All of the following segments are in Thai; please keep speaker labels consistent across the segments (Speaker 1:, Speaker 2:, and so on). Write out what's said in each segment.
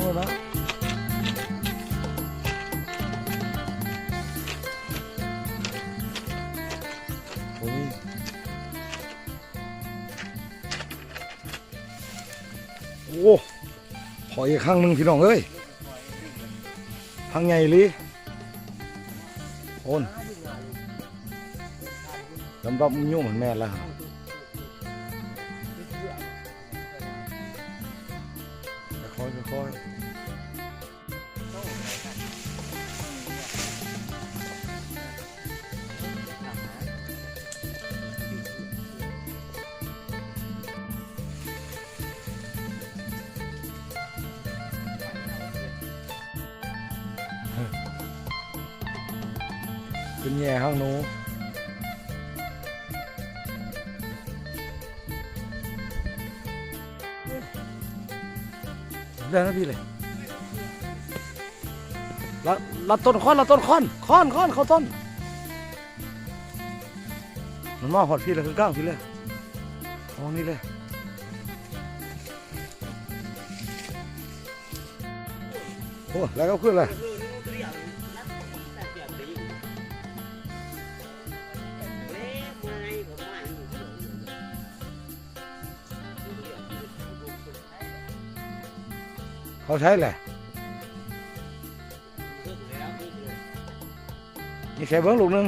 Speaker 1: เลยนะโอ้ยโอ้ขออีกครั้งหนึ่งพี่น้องเอ้ยทางใหญ่ลิโอนดำยุ่งเหมือนแม่แล้วค่อยเป็นแย่ข้างนู้นได้นะพี่เลยลัดต้นค้อนลัดต้นค้อนเข้าต้นมันมาหอดพี่เลยคือก้างพี่เลยอ๋อนี่เลยโอ้แล้วก็ขึ้นเลยเขาใช้แหละนี่แค่เบิ้งลูกนึง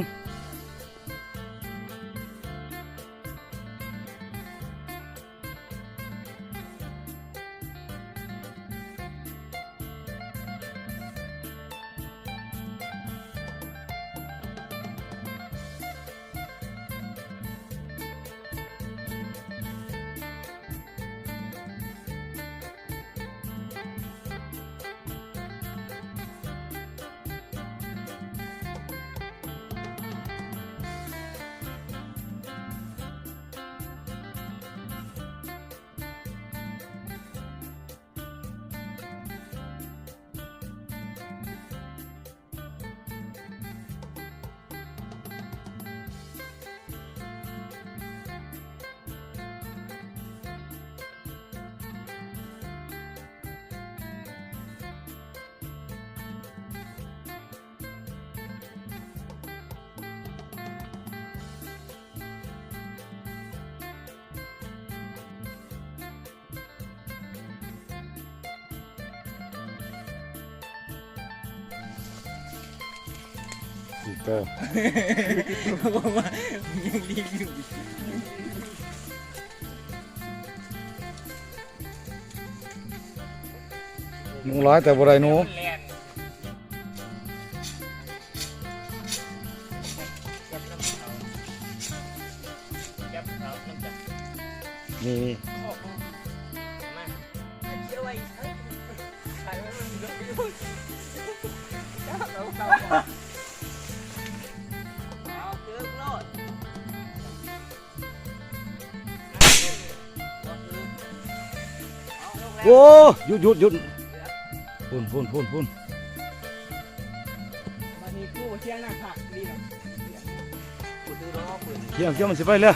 Speaker 1: ก็มึงร้อยแต่บ่ได้หนูนี่โอ้หยุดพุ่น
Speaker 2: วันนี้กูเที่ยงหน้าผักดีนะ
Speaker 1: เที่ยงมันสิไปเลย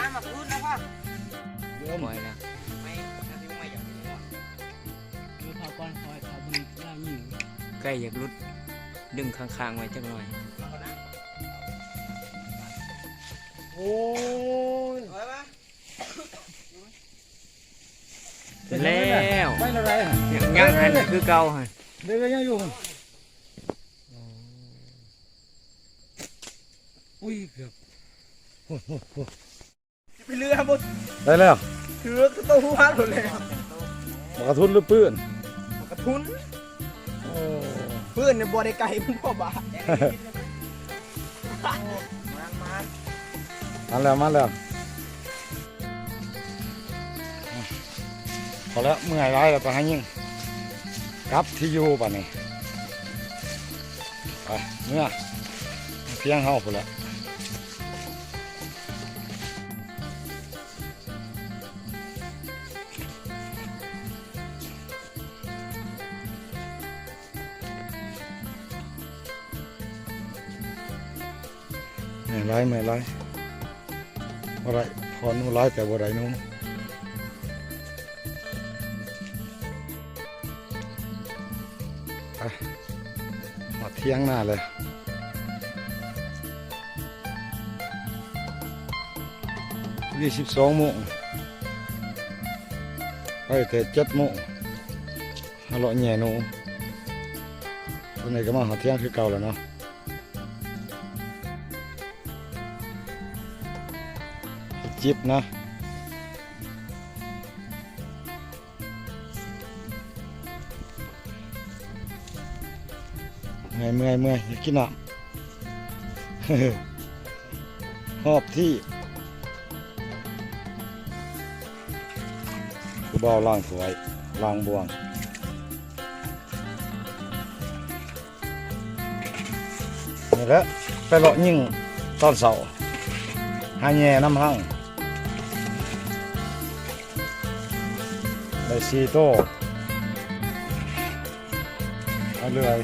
Speaker 2: เยอะหน่อยนะไม่อยากดูเขาก้อนคอยเขาบึงล่ายิ่งใกล้อยากรุดดึงค้างๆไว้จังหน่อย
Speaker 1: โอ้ย
Speaker 2: แล้ว
Speaker 1: ไม่อะไร
Speaker 2: ยังหันคือเก่าฮะ
Speaker 1: เดี๋ยวยังอยู่อุ้ยเกือบ
Speaker 2: ไปเรือหมด
Speaker 1: ได้แล้ว
Speaker 2: ถือก็ต้องวัดหมดเลย
Speaker 1: มากระทุนหรือปืน
Speaker 2: กระทุนเพื่อนเนี่ยบัวได้ไก่มันพ่อบา
Speaker 1: มาแล้วพอแล้วเมื่อยไรแล้วก็ให้ยิ่งกลับที่อยู่ป่ะนี่ไปเมื่อเพียงเฮาพอแล้วไม่ไรอะไรพอนู้นไรแต่บ่ไรนู้น หอดเที่ยงหน้าเลย22 โมงไปแต่7 โมงฮัลโหลแง่หนูตอนนี้ก็มาหอดเที่ยงคือเก่าแล้วเนาะจิบนะเมื่อยอยากกินน้ำ หอบที่กูบ่าวล้างถ้วยล้างบวงนี่แหละไปเลาะยิ่งตอนเสาร์หาแง่น้ำหั่งได้4 โต้เอาเลย